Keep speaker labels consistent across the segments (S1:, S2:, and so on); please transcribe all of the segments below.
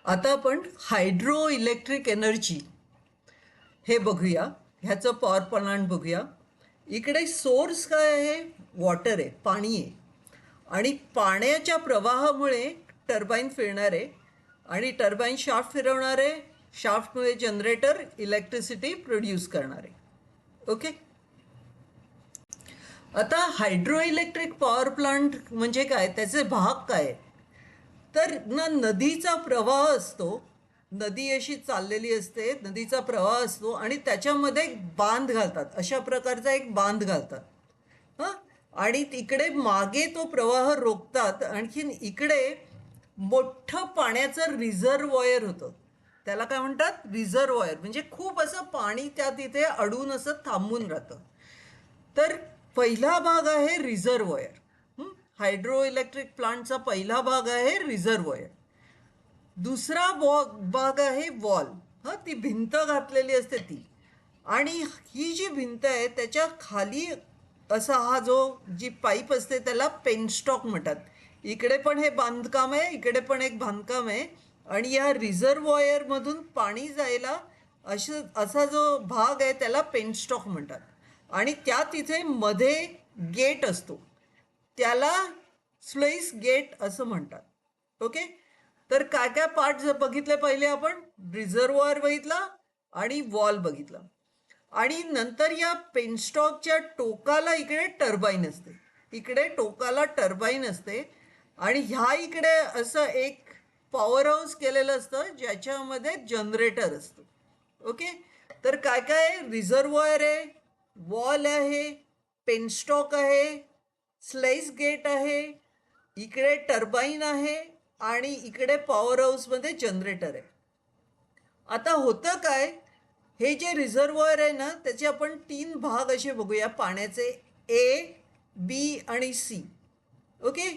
S1: आता आपण hydro electric energy हे बघूया. ह्याचं पॉवर प्लांट बघूया. इकडे सोर्स काय आहे? वॉटर आहे, पाणी आहे. आणि पाण्याच्या प्रवाहामुळे टर्बाईन फिरणार आहे आणि टर्बाईन शाफ्ट फिरवणार आहे. शाफ्टमुळे जनरेटर इलेक्ट्रिसिटी प्रोड्यूस करणार आहे. ओके. आता हायड्रो इलेक्ट्रिक पॉवर प्लांट म्हणजे काय, त्याचे भाग काय आहेत? तर ना, नदीचा प्रवाह असतो. नदी अशी चाललेली असते, नदीचा प्रवाह असतो आणि त्याच्यामध्ये एक बांध घालतात, अशा प्रकारचा एक बांध घालतात. हां. आणि इकडे मागे तो प्रवाह रोखतात. आणखीन इकडे मोठं पाण्याचं रिझर्वॉयर होतं. त्याला काय म्हणतात? रिझर्वॉयर. म्हणजे खूप असं पाणी त्या तिथे अडून असं थांबून राहतं. तर पहिला भाग आहे रिझर्वॉयर. हायड्रो इलेक्ट्रिक प्लांटचा पहिला भाग आहे रिझर्वॉयर. दुसरा भाग आहे वॉल. ती भिंत घातलेली असते ती. आणि ही जी भिंत आहे त्याच्या खाली असा हा जी पाईप असते त्याला पेनस्टॉक म्हणतात. इकडे पण हे बांधकाम आहे, इकडे पण एक बांधकाम आहे. आणि या रिझर्वॉयरमधून पाणी जायला असा जो भाग आहे त्याला पेनस्टॉक म्हणतात. आणि त्या तिथे मध्ये गेट असतो, त्याला स्लुईस गेट असं म्हणतात. ओके. तर काय काय पार्ट बघितले? पहिले आपण रिझर्वॉयर बघितला आणि वॉल बघितला. आणि नंतर या पेनस्टॉकच्या टोकाला इकडे टर्बाईन असते. इकडे टोकाला टर्बाईन असते. आणि ह्या इकडे असं एक पॉवर हाऊस केलेलं असतं ज्याच्यामध्ये जनरेटर असतं. ओके. तर काय काय? रिझर्वॉयर आहे, वॉल आहे, पेनस्टॉक आहे, स्लाइस गेट आहे, इकडे टर्बाईन आहे आणि इकडे पॉवर हाऊसमध्ये जनरेटर आहे. आता होतं काय, हे जे रिझर्वॉयर आहे ना त्याचे आपण 3 भाग असे बघूया पाण्याचे, ए, बी आणि सी. ओके.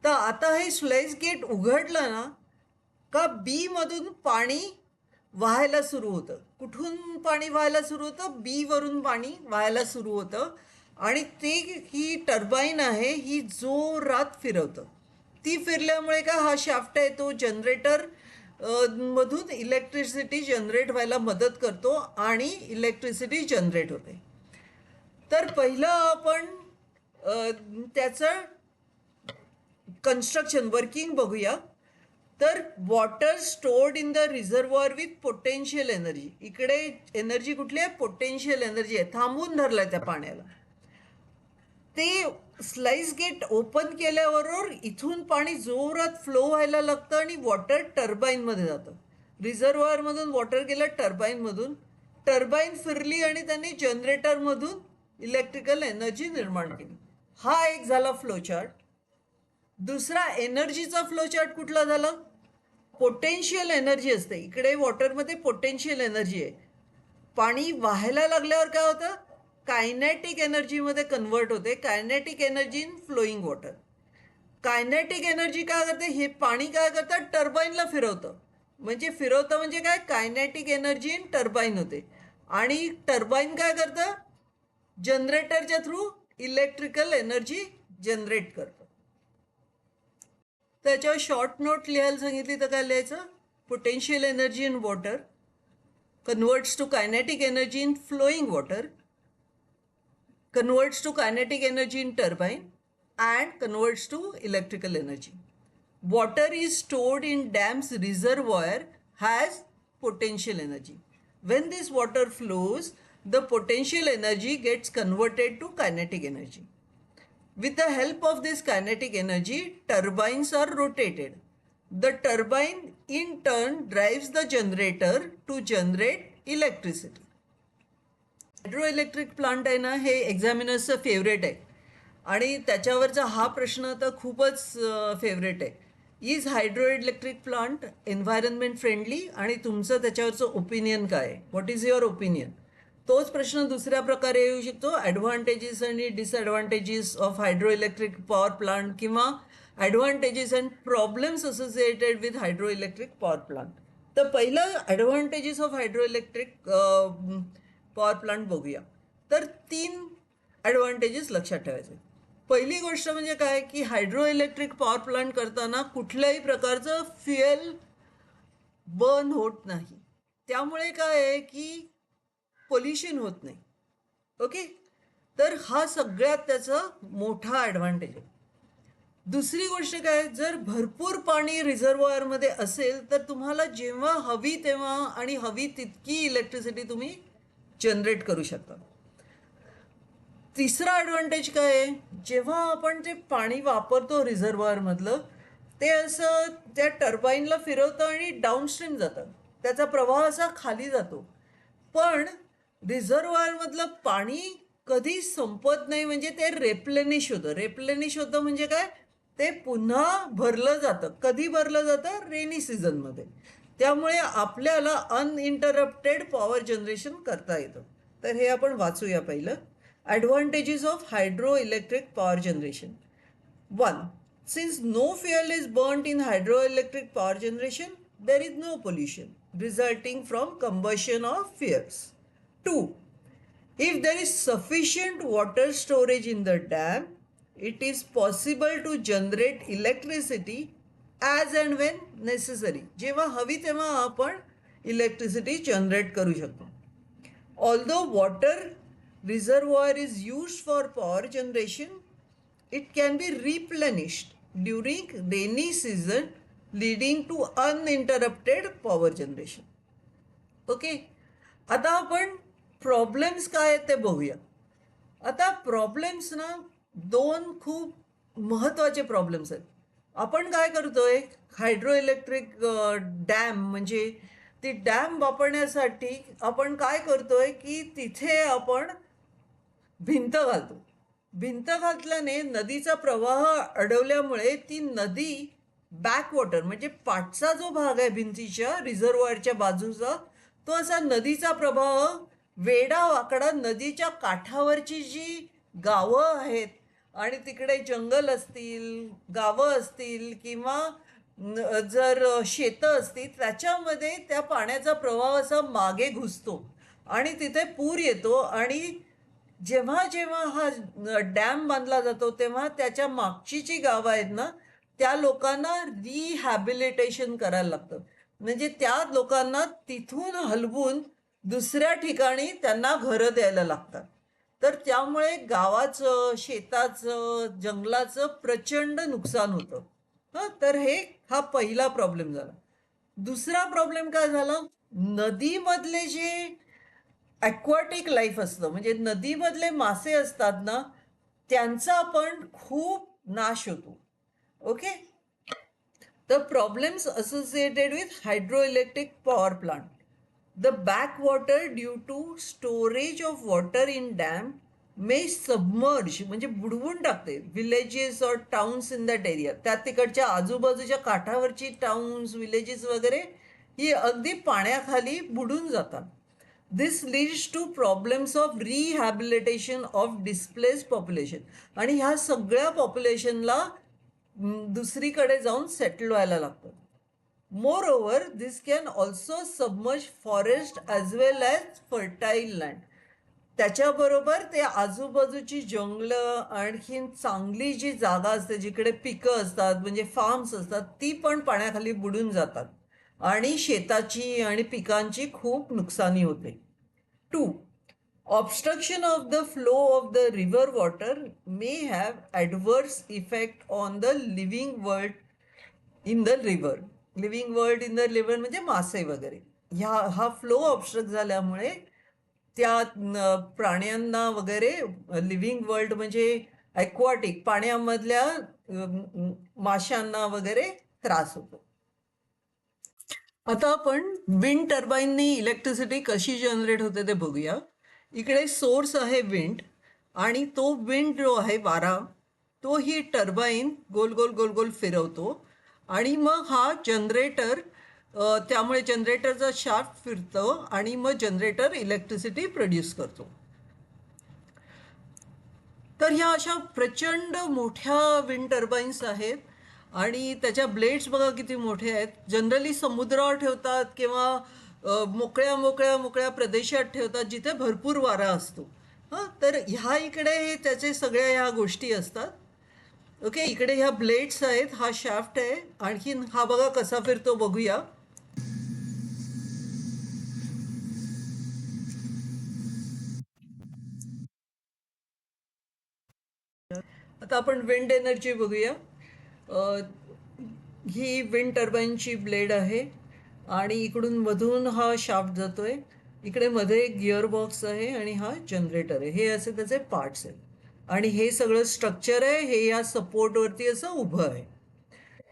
S1: तर आता हे स्लुईस गेट उघडलं ना का बी मधून पाणी वाहायला सुरू होतं. कुठून पाणी व्हायला सुरू होतं? बी वरून पाणी व्हायला सुरू होतं. आणि ही टर्बाईन आहे, ही जोरात फिरवतं. ती फिरल्यामुळे का हा शाफ्ट आहे तो जनरेटर मधून इलेक्ट्रिसिटी जनरेट व्हायला मदत करतो आणि इलेक्ट्रिसिटी जनरेट होते. तर पहिलं आपण त्याचं कन्स्ट्रक्शन वर्किंग बघूया. तर water stored in the reservoir with potential energy. इकडे एनर्जी कुठली आहे? पोटेन्शियल एनर्जी आहे, थांबून धरलाय त्या पाण्याला. ते स्लाइस गेट ओपन केल्याबरोबर इथून पाणी जोरात फ्लो व्हायला लागतं आणि वॉटर टर्बाईनमध्ये जातं. रिझर्वॉयरमधून वॉटर गेलं टर्बाईनमधून, टर्बाईन फिरली आणि त्यांनी जनरेटरमधून इलेक्ट्रिकल एनर्जी निर्माण केली. हा एक झाला फ्लोचार्ट. दुसरा एनर्जीचा फ्लोचार्ट कुठला झाला? पोटेन्शियल एनर्जी असते. इकडे वॉटरमध्ये पोटेन्शियल एनर्जी आहे. पाणी वाहायला लागल्यावर काय होतं? कायनेटिक एनर्जीमध्ये कन्वर्ट होते. Kinetic energy in flowing water. Kinetic energy काय करते? हे पाणी काय करतं? टर्बाईनला फिरवतं. म्हणजे काय? कायनेटिक एनर्जी इन टर्बाईन होते. आणि टर्बाईन काय करतं? जनरेटरच्या थ्रू इलेक्ट्रिकल एनर्जी जनरेट करतं. त्याच्यावर शॉर्ट नोट लिहायला सांगितली तर काय लिहायचं? Potential energy in water converts to kinetic energy in flowing water, converts to kinetic energy in turbine, and converts to electrical energy. Water is stored in dam's reservoir, has potential energy. When this water flows, the potential energy gets converted to kinetic energy. With the help of this kinetic energy, turbines are rotated. The turbine in turn drives the generator to generate electricity. Hydro electric plant आहे ना, हे एक्झामिनर्सचं favourite आहे. आणि त्याच्यावरचा हा प्रश्न तर खूपच favourite आहे. Is hydro electric plant environment friendly? आणि तुमचं त्याच्यावरचं ओपिनियन काय आहे? What is your opinion? तोच प्रश्न दुसऱ्या प्रकारे येऊ शकतो. ॲडव्हान्टेजेस आणि disadvantages of hydro electric power plant, किंवा advantages and problems associated with hydro electric power plant. तर पहिलं advantages of hydro electric power plant बघूया. तर 3 ॲडव्हान्टेजेस लक्षात ठेवायचे. पहिली गोष्ट म्हणजे काय की हायड्रो इलेक्ट्रिक पॉवर प्लांट करताना कुठल्याही प्रकारचं फ्युएल बर्न होत नाही. त्यामुळे काय आहे की पोल्युशन होत नाही. ओके, तर हा सगळ्यात त्याचा मोठा ॲडव्हान्टेज आहे. दुसरी गोष्ट काय, जर भरपूर पाणी रिझर्वॉयरमध्ये असेल तर तुम्हाला जेव्हा हवी तेव्हा आणि हवी तितकी इलेक्ट्रिसिटी तुम्ही जनरेट करू शकता. तिसरा ॲडव्हान्टेज काय आहे, जेव्हा आपण ते पाणी वापरतो रिझर्वॉयरमधलं, ते असं त्या टर्बाईनला फिरवतं आणि डाऊनस्ट्रीम जातं, त्याचा प्रवाह असा खाली जातो. पण रिझर्वॉयरमधलं पाणी कधी संपत नाही, म्हणजे ते रेप्लेनिश होतं. रेप्लेनिश होतं म्हणजे काय, ते पुन्हा भरलं जातं. कधी भरलं जातं, रेनी सीझनमध्ये. त्यामुळे आपल्याला अनइंटरप्टेड पॉवर जनरेशन करता येतं. तर हे आपण वाचूया पहिलं. Advantages of hydro electric power generation. 1. Since no fuel is burnt in hydroelectric power generation, there is no pollution resulting from combustion of fuels. 2. If there is sufficient water storage in the dam, it is possible to generate electricity as and when necessary. जेव्हा हवी तेव्हा आपण electricity generate करू शकतो. Although water reservoir is used for power generation, it can be replenished during rainy season, leading to uninterrupted power generation. Okay, आता आपण problems काय आहेत ते बघूया. आता प्रॉब्लेम्स ना, दोन खूप महत्त्वाचे प्रॉब्लेम्स आहेत. आपण काय करतोय, हायड्रो इलेक्ट्रिक डॅम म्हणजे ती डॅम वापरण्यासाठी आपण काय करतोय की तिथे आपण भिंत घालतो. भिंत घातल्याने नदीचा प्रवाह अडवल्यामुळे ती नदी बॅकवॉटर म्हणजे पाठचा जो भाग आहे भिंतीच्या रिझर्वॉयरच्या बाजूचा, तो असा नदीचा प्रवाह वेडा वाकडा नदीच्या काठावरची जी गावं आहेत आणि तिकडे जंगल असतील, गावं असतील किंवा जर शेतं असतील, त्याच्यामध्ये त्या पाण्याचा प्रवाह असा मागे घुसतो आणि तिथे पूर येतो. आणि जेव्हा जेव्हा हा डॅम बांधला जातो तेव्हा त्याच्या मागची जी गावं आहेत ना, त्या लोकांना रिहॅबिलिटेशन करायला लागतं. म्हणजे त्या लोकांना तिथून हलवून दुसऱ्या ठिकाणी त्यांना घरं द्यायला लागतात. तर त्यामुळे गावाचं, शेताचं, जंगलाचं प्रचंड नुकसान होतं. हां, तर हा पहिला प्रॉब्लेम झाला. दुसरा प्रॉब्लेम काय झाला, नदीमधले जे ॲक्वाटिक लाईफ असतं म्हणजे नदीमधले मासे असतात ना, त्यांचा पण खूप नाश होतो. Okay, the problems associated with hydroelectric power plant. The backwater due to storage of water in dam may submerge म्हणजे बुडवून टाकते विलेजेस और टाउन्स इन दॅट एरिया. त्या तिकडच्या आजूबाजूच्या काठावरची टाउन्स, विलेजेस वगैरे ही अगदी पाण्याखाली बुडून जातात. This leads to problems of rehabilitation of displaced population. आणि ह्या सगळ्या पॉप्युलेशनला दुसरीकडे जाऊन सेटल व्हायला लागतं. Moreover this can also submerge forest as well as fertile land. त्याच्याबरोबर ते आजूबाजूची जंगलं, आणखीन चांगली जी जागा असते जिकडे पिकं असतात म्हणजे फार्म्स असतात, ती पण पाण्याखाली बुडून जातात आणि शेताची आणि पिकांची खूप नुकसानी होते. 2. Obstruction of the flow of the river water may have adverse effect on the living world in the river. Living world in the river म्हणजे मासे वगैरे. हा फ्लो ऑब्स्ट्रक्ट झाल्यामुळे त्या प्राण्यांना वगैरे, लिव्हिंग वर्ल्ड म्हणजे ॲक्वाटिक पाण्यामधल्या माशांना वगैरे त्रास होतो. आता आपण विंड टर्बाईननी इलेक्ट्रिसिटी कशी जनरेट होते ते बघूया. इकडे सोर्स आहे विंड आणि तो विंड जो आहे वारा, तो ही टर्बाईन गोल गोल गोल गोल फिरवतो आणि मग हा जनरेटर, त्यामुळे जनरेटरचा शाफ्ट फिरतो आणि मग जनरेटर इलेक्ट्रिसिटी प्रोड्यूस करतो. तर ह्या अशा प्रचंड मोठ्या विंड टर्बाईन्स आहेत आणि त्याच्या ब्लेड्स बघा किती मोठे आहेत. जनरली समुद्रावर ठेवतात किंवा मोकळ्या मोकळ्या मोकळ्या प्रदेशात ठेवतात जिथे भरपूर वारा असतो. हां, तर ह्या इकडे त्याचे सगळ्या ह्या गोष्टी असतात. ओके, इकडे ह्या ब्लेड्स आहेत, हा शाफ्ट आहे. आणखीन हा बघा कसा फिरतो बघूया. आता आपण विंड एनर्जी बघूया. अ, ही विंड टर्बाईनची ब्लेड आहे आणि इकडून मधून हा शाफ्ट जातोय. इकडे मध्ये एक गिअर बॉक्स आहे आणि हा जनरेटर आहे. हे असे त्याचे पार्ट्स आहेत आणि हे सगळं स्ट्रक्चर आहे. हे या सपोर्टवरती असं उभं आहे.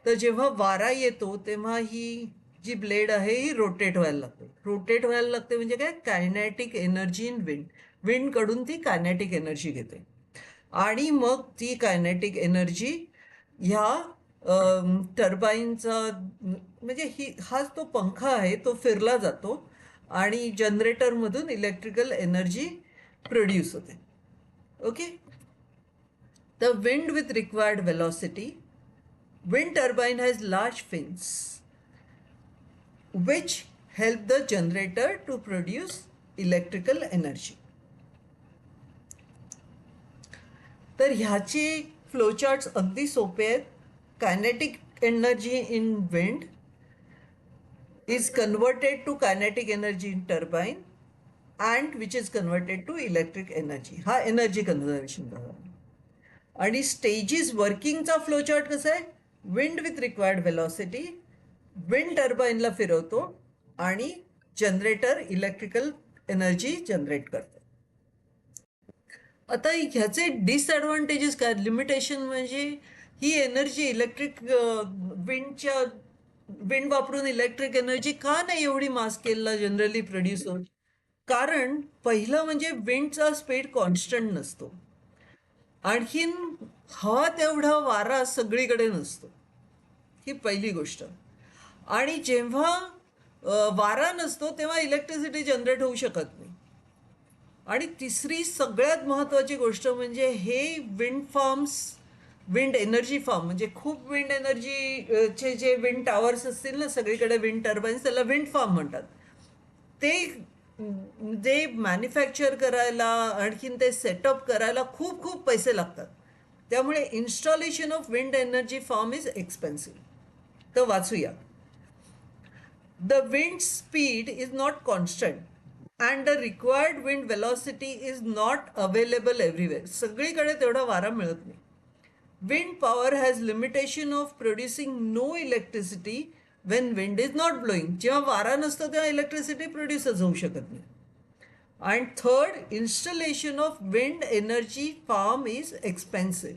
S1: तर जेव्हा वारा येतो तेव्हा ही जी ब्लेड आहे ही रोटेट व्हायला लागते. रोटेट व्हायला लागते म्हणजे काय, कायनॅटिक एनर्जी इन विंड. विंडकडून ती कायनॅटिक एनर्जी घेते आणि मग ती कायनेटिक एनर्जी ह्या टर्बाईनचा, म्हणजे हाच तो पंखा आहे तो फिरला जातो आणि जनरेटरमधून इलेक्ट्रिकल एनर्जी प्रोड्यूस होते. Okay. The wind with required velocity. Wind turbine has large fins which help the generator to produce electrical energy. तर ह्याचे फ्लोचार्ट्स अगदी सोपे आहेत. Kinetic energy in wind is converted to kinetic energy in turbine and which is converted to electric energy. हा energy conservation झाला. आणि stages वर्किंगचा flowchart कसा आहे, wind with required velocity, wind टर्बाईनला फिरवतो आणि जनरेटर इलेक्ट्रिकल एनर्जी जनरेट करतो. आता ह्याचे डिसएडव्हान्टेजेस काय, लिमिटेशन म्हणजे ही एनर्जी इलेक्ट्रिक विंड वापरून इलेक्ट्रिक एनर्जी का नाही एवढी मास स्केलला जनरली प्रोड्यूस होत. कारण पहिलं म्हणजे विंडचा स्पीड कॉन्स्टंट नसतो. आणखीन हवा तेवढा वारा सगळीकडे नसतो. ही पहिली गोष्ट. आणि जेव्हा वारा नसतो तेव्हा इलेक्ट्रिसिटी जनरेट होऊ शकत नाही. आणि तिसरी सगळ्यात महत्त्वाची गोष्ट म्हणजे हे wind farms, wind energy farm म्हणजे खूप विंड एनर्जीचे जे विंड टॉवर्स असतील ना सगळीकडे, विंड टर्बाईन्स, त्याला विंड फार्म म्हणतात. ते मॅन्युफॅक्चर करायला, आणखीन ते सेटअप करायला खूप खूप पैसे लागतात. त्यामुळे installation of wind energy farm is expensive. तर वाचूया. The wind speed is not constant and the required wind velocity is not available everywhere. सगळीकडे तेवढा वारा मिळत नाही. Wind power has limitation of producing no electricity when wind is not blowing. जेव्हा वारा नसतो तेव्हा इलेक्ट्रिसिटी प्रोड्यूसच होऊ शकत नाही. And third, installation of wind energy farm is expensive.